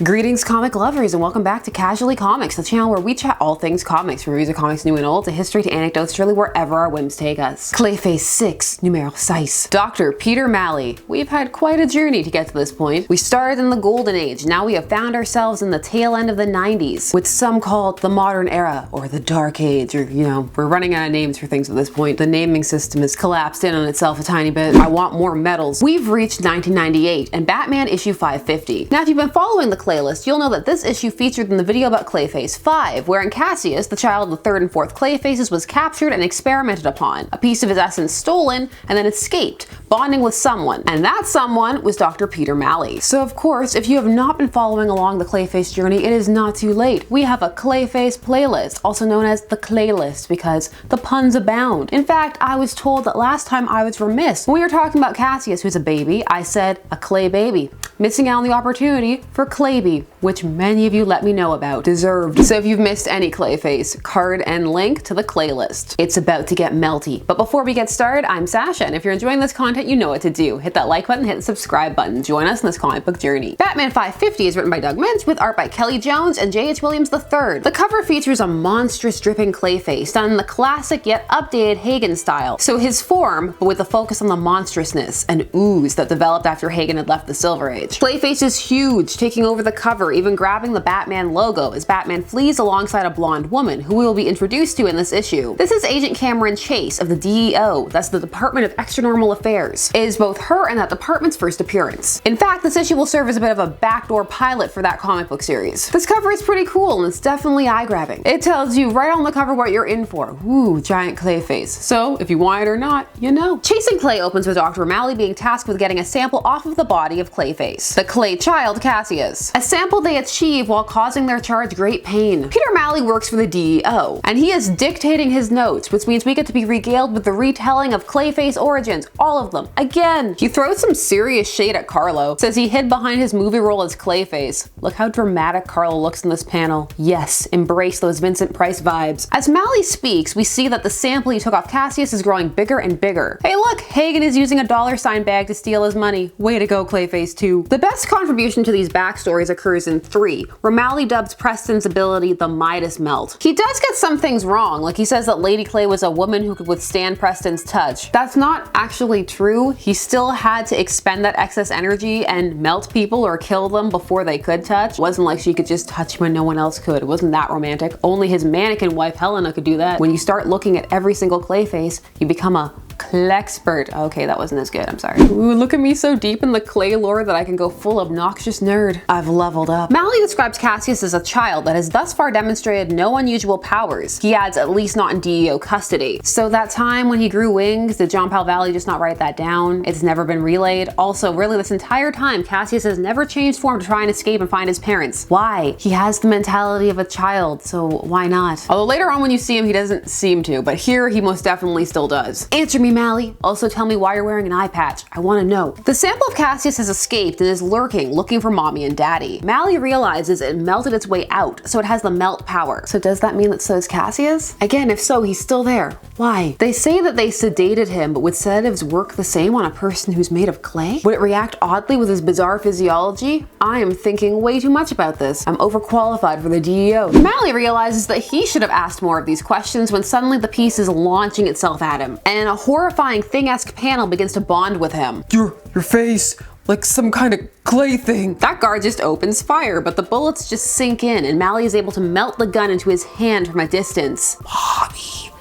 Greetings comic lovers and welcome back to Casually Comics, the channel where we chat all things comics, from reviews of comics new and old to history to anecdotes, really wherever our whims take us. Clayface 6, numero 6. Dr. Peter Malley. We've had quite a journey to get to this point. We started in the golden age, now we have found ourselves in the tail end of the 90s, with some called the modern era or the dark age, or we're running out of names for things at this point. The naming system has collapsed in on itself a tiny bit. I want more medals. We've reached 1998 and Batman issue 550. Now if you've been following the Claylist, you'll know that this issue featured in the video about Clayface 5, wherein Cassius, the child of the third and fourth Clayfaces, was captured and experimented upon, a piece of his essence stolen, and then escaped, bonding with someone. And that someone was Dr. Peter Malley. So of course, if you have not been following along the Clayface journey, it is not too late. We have a Clayface playlist, also known as the Claylist, because the puns abound. In fact, I was told that last time I was remiss. When we were talking about Cassius, who's a baby, I said a clay baby, missing out on the opportunity for Clayby, which many of you let me know about. Deserved. So if you've missed any Clayface, card and link to the Claylist. It's about to get melty. But before we get started, I'm Sasha, and if you're enjoying this content, you know what to do. Hit that like button, hit the subscribe button. Join us in this comic book journey. Batman 550 is written by Doug Moench with art by Kelly Jones and J.H. Williams III. The cover features a monstrous dripping Clayface done in the classic yet updated Hagen style. So his form, but with a focus on the monstrousness and ooze that developed after Hagen had left the Silver Age. Clayface is huge, taking over the cover, even grabbing the Batman logo as Batman flees alongside a blonde woman who we will be introduced to in this issue. This is Agent Cameron Chase of the DEO, that's the Department of Extranormal Affairs. It is both her and that department's first appearance. In fact, this issue will serve as a bit of a backdoor pilot for that comic book series. This cover is pretty cool and it's definitely eye-grabbing. It tells you right on the cover what you're in for. Ooh, giant Clayface. So if you want it or not, you know. Chasing Clay opens with Dr. Malley being tasked with getting a sample off of the body of Clayface, the Clay child Cassius. A sample they achieve while causing their charge great pain. Peter Malley works for the DEO, and he is dictating his notes, which means we get to be regaled with the retelling of Clayface origins, all of them, again. He throws some serious shade at Carlo, says he hid behind his movie role as Clayface. Look how dramatic Carlo looks in this panel. Yes, embrace those Vincent Price vibes. As Malley speaks, we see that the sample he took off Cassius is growing bigger and bigger. Hey look, Hagen is using a $sign bag to steal his money. Way to go, Clayface 2. The best contribution to these backstories occurs in 3, where Malley dubs Preston's ability the Midas Melt. He does get some things wrong, like he says that Lady Clay was a woman who could withstand Preston's touch. That's not actually true. He still had to expend that excess energy and melt people or kill them before they could touch. It wasn't like she could just touch when no one else could. It wasn't that romantic. Only his mannequin wife Helena could do that. When you start looking at every single Clayface, you become a Clay-expert. Okay, that wasn't as good, I'm sorry. Ooh, look at me so deep in the Clay lore that I can go full obnoxious nerd. I've leveled up. Malley describes Cassius as a child that has thus far demonstrated no unusual powers. He adds, at least not in DEO custody. So that time when he grew wings, did John Pal Valley just not write that down? It's never been relayed. Also, really this entire time, Cassius has never changed form to try and escape and find his parents. Why? He has the mentality of a child, so why not? Although later on when you see him, he doesn't seem to, but here he most definitely still does. Answer me, Malley. Also tell me why you're wearing an eye patch. I want to know. The sample of Cassius has escaped and is lurking, looking for mommy and daddy. Malley realizes it melted its way out, so it has the melt power. So does that mean that so is Cassius? Again, if so, he's still there. Why? They say that they sedated him, but would sedatives work the same on a person who's made of clay? Would it react oddly with his bizarre physiology? I am thinking way too much about this. I'm overqualified for the DEO. Malley realizes that he should have asked more of these questions when suddenly the piece is launching itself at him, and a horrifying Thing-esque panel begins to bond with him. Your face, like some kind of clay thing. That guard just opens fire, but the bullets just sink in, and Malley is able to melt the gun into his hand from a distance. Mommy,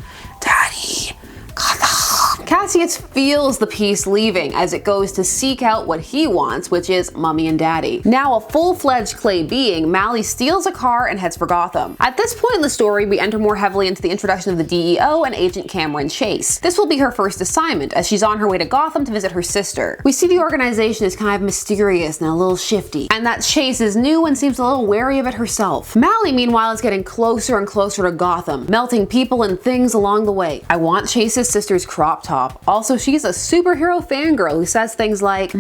daddy, Cassius feels the piece leaving as it goes to seek out what he wants, which is mommy and daddy. Now a full-fledged clay being, Malley steals a car and heads for Gotham. At this point in the story, we enter more heavily into the introduction of the DEO and Agent Cameron Chase. This will be her first assignment as she's on her way to Gotham to visit her sister. We see the organization is kind of mysterious and a little shifty, and that Chase is new and seems a little wary of it herself. Malley, meanwhile, is getting closer and closer to Gotham, melting people and things along the way. I want Chase's sister's crop top. Also, she's a superhero fangirl who says things like,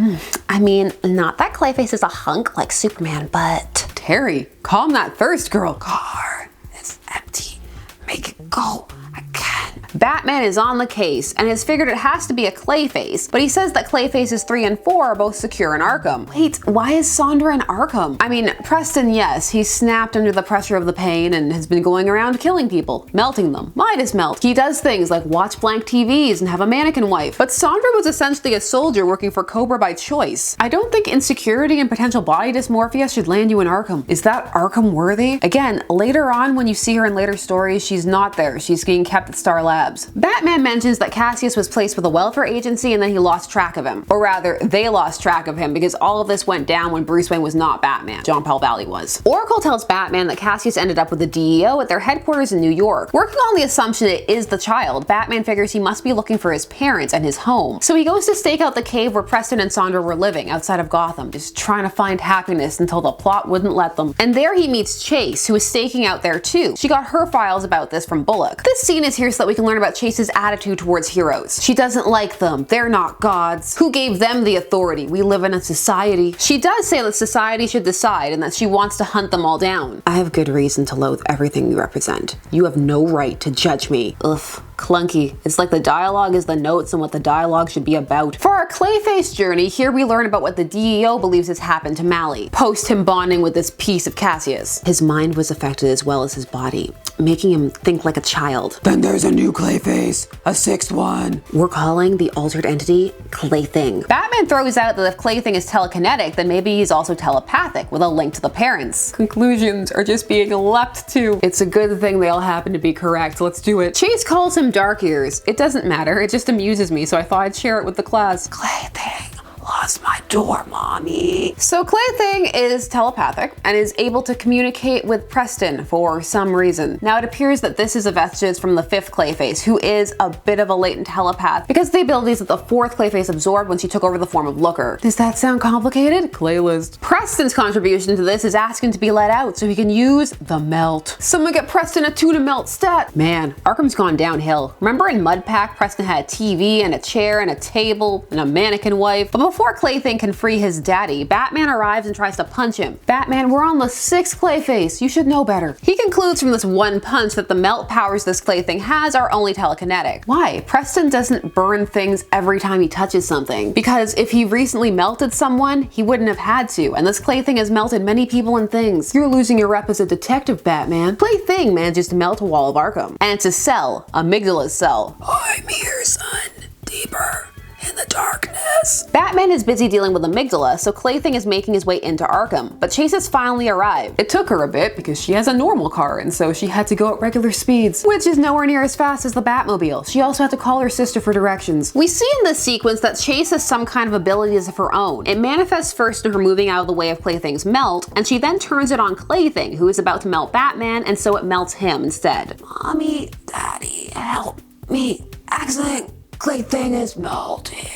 I mean, not that Clayface is a hunk like Superman, but... Terry, calm that thirst, girl. Car is empty. Make it go again. Batman is on the case and has figured it has to be a Clayface, but he says that Clayfaces 3 and 4 are both secure in Arkham. Wait, why is Sondra in Arkham? I mean, Preston, yes, he's snapped under the pressure of the pain and has been going around killing people, melting them, Midas melt. He does things like watch blank TVs and have a mannequin wife. But Sondra was essentially a soldier working for Cobra by choice. I don't think insecurity and potential body dysmorphia should land you in Arkham. Is that Arkham worthy? Again, later on when you see her in later stories, she's not there. She's being kept at Star Labs. Batman mentions that Cassius was placed with a welfare agency and then he lost track of him. Or rather, they lost track of him because all of this went down when Bruce Wayne was not Batman. John Paul Valley was. Oracle tells Batman that Cassius ended up with the DEO at their headquarters in New York. Working on the assumption it is the child, Batman figures he must be looking for his parents and his home. So he goes to stake out the cave where Preston and Sondra were living outside of Gotham, just trying to find happiness until the plot wouldn't let them. And there he meets Chase, who is staking out there too. She got her files about this from Bullock. This scene is here so that we can learn about Chase's attitude towards heroes. She doesn't like them. They're not gods. Who gave them the authority? We live in a society. She does say that society should decide and that she wants to hunt them all down. I have good reason to loathe everything you represent. You have no right to judge me. Ugh. Clunky. It's like the dialogue is the notes and what the dialogue should be about. For our Clayface journey, here we learn about what the DEO believes has happened to Malley, post him bonding with this piece of Cassius. His mind was affected as well as his body, making him think like a child. Then there's a new Clayface, a sixth one. We're calling the altered entity Claything. Batman throws out that if Claything is telekinetic, then maybe he's also telepathic with a link to the parents. Conclusions are just being leapt to. It's a good thing they all happen to be correct. Let's do it. Chase calls him Dark Ears. It doesn't matter, it just amuses me, so I thought I'd share it with the class. Claything lost my door, mommy. So Claything is telepathic and is able to communicate with Preston for some reason. Now it appears that this is a vestige from the 5th Clayface, who is a bit of a latent telepath because of the abilities that the 4th Clayface absorbed when she took over the form of Looker. Does that sound complicated? Claylist. Preston's contribution to this is asking to be let out so he can use the melt. Someone get Preston a tuna melt stat. Man, Arkham's gone downhill. Remember in Mudpack, Preston had a TV and a chair and a table and a mannequin wife? But before Claything can free his daddy, Batman arrives and tries to punch him. Batman, we're on the 6th Clayface. You should know better. He concludes from this one punch that the melt powers this Claything has are only telekinetic. Why? Preston doesn't burn things every time he touches something. Because if he recently melted someone, he wouldn't have had to, and this Claything has melted many people and things. You're losing your rep as a detective, Batman. Claything manages to melt a wall of Arkham. And it's a cell, Amygdala's cell. I'm here, son. Deeper. In the darkness. Batman is busy dealing with Amygdala, so Claything is making his way into Arkham, but Chase has finally arrived. It took her a bit because she has a normal car, and so she had to go at regular speeds, which is nowhere near as fast as the Batmobile. She also had to call her sister for directions. We see in this sequence that Chase has some kind of abilities of her own. It manifests first in her moving out of the way of Claything's melt, and she then turns it on Claything, who is about to melt Batman, and so it melts him instead. Mommy, Daddy, help me. Accident. Claything is melting.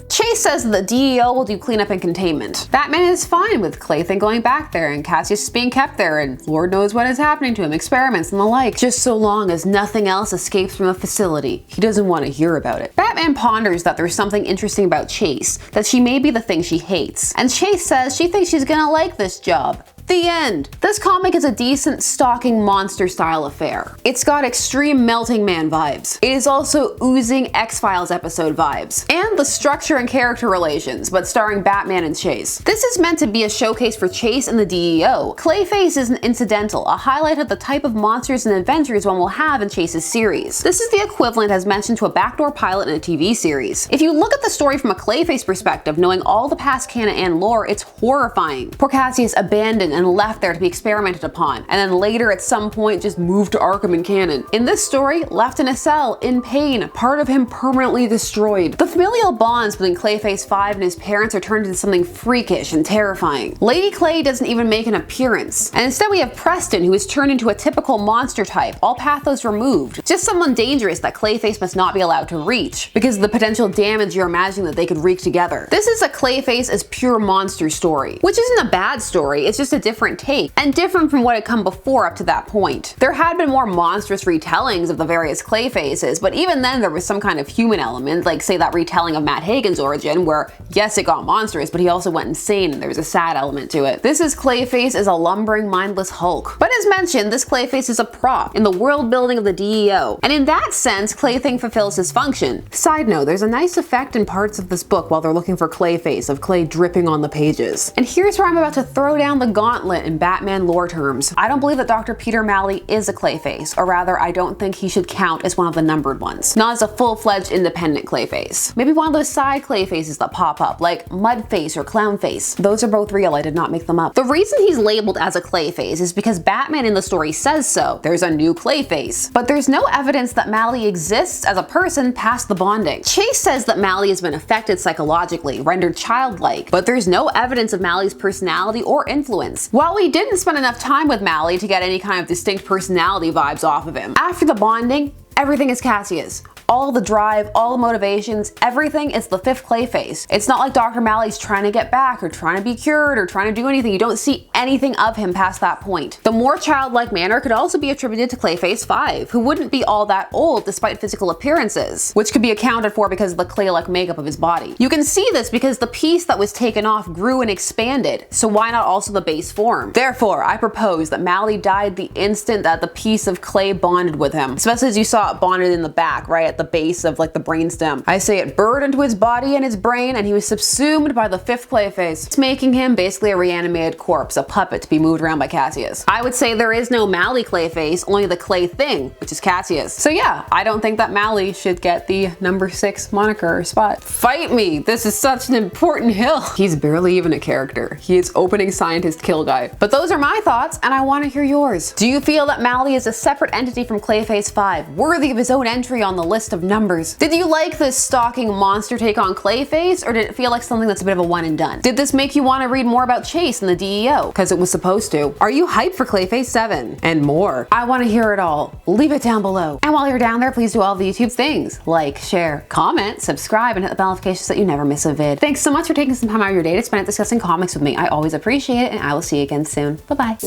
Chase says that the DEO will do cleanup and containment. Batman is fine with Claything going back there and Cassius being kept there and Lord knows what is happening to him, experiments and the like, just so long as nothing else escapes from the facility. He doesn't want to hear about it. Batman ponders that there's something interesting about Chase, that she may be the thing she hates. And Chase says she thinks she's gonna like this job. The end. This comic is a decent stalking monster style affair. It's got extreme Melting Man vibes. It is also oozing X-Files episode vibes. And the structure and character relations, but starring Batman and Chase. This is meant to be a showcase for Chase and the DEO. Clayface is an incidental, a highlight of the type of monsters and adventures one will have in Chase's series. This is the equivalent as mentioned to a backdoor pilot in a TV series. If you look at the story from a Clayface perspective, knowing all the past canon and lore, it's horrifying. Poor Cassius abandoned and left there to be experimented upon, and then later at some point just moved to Arkham in canon. In this story, left in a cell, in pain, part of him permanently destroyed. The familial bonds between Clayface 5 and his parents are turned into something freakish and terrifying. Lady Clay doesn't even make an appearance, and instead we have Preston, who is turned into a typical monster type, all pathos removed. Just someone dangerous that Clayface must not be allowed to reach, because of the potential damage you're imagining that they could wreak together. This is a Clayface as pure monster story, which isn't a bad story, it's just a different different take, and different from what had come before up to that point. There had been more monstrous retellings of the various Clayfaces, but even then there was some kind of human element, like say that retelling of Matt Hagen's origin, where yes, it got monstrous, but he also went insane and there was a sad element to it. This is Clayface as a lumbering, mindless Hulk. But as mentioned, this Clayface is a prop in the world building of the DEO, and in that sense, Claything fulfills his function. Side note, there's a nice effect in parts of this book while they're looking for Clayface, of clay dripping on the pages. And here's where I'm about to throw down the gauntlet in Batman lore terms. I don't believe that Dr. Peter Malley is a Clayface, or rather, I don't think he should count as one of the numbered ones. Not as a full-fledged independent Clayface. Maybe one of those side Clayfaces that pop up, like Mudface or Clownface. Those are both real, I did not make them up. The reason he's labeled as a Clayface is because Batman in the story says so. There's a new Clayface. But there's no evidence that Malley exists as a person past the bonding. Chase says that Malley has been affected psychologically, rendered childlike, but there's no evidence of Malley's personality or influence. While we didn't spend enough time with Malley to get any kind of distinct personality vibes off of him, after the bonding, everything is Cassius. All the drive, all the motivations, everything is the fifth Clayface. It's not like Dr. Malley's trying to get back or trying to be cured or trying to do anything. You don't see anything of him past that point. The more childlike manner could also be attributed to Clayface 5, who wouldn't be all that old despite physical appearances, which could be accounted for because of the clay-like makeup of his body. You can see this because the piece that was taken off grew and expanded, so why not also the base form? Therefore, I propose that Malley died the instant that the piece of clay bonded with him, especially as you saw it bonded in the back, right at the base of like the brainstem. I say it burrowed into his body and his brain, and he was subsumed by the fifth Clayface. It's making him basically a reanimated corpse, a puppet to be moved around by Cassius. I would say there is no Malley Clayface, only the Claything, which is Cassius. So yeah, I don't think that Malley should get the number 6 moniker or spot. Fight me! This is such an important hill. He's barely even a character. He is opening scientist kill guy. But those are my thoughts, and I want to hear yours. Do you feel that Malley is a separate entity from Clayface 5, worthy of his own entry on the list of numbers? Did you like this stalking monster take on Clayface, or did it feel like something that's a bit of a one and done? Did this make you want to read more about Chase and the DEO? Because it was supposed to. Are you hyped for Clayface 7? And more. I want to hear it all. Leave it down below. And while you're down there, please do all the YouTube things. Like, share, comment, subscribe, and hit the bell notifications so that you never miss a vid. Thanks so much for taking some time out of your day to spend it discussing comics with me. I always appreciate it, and I will see you again soon. Bye-bye.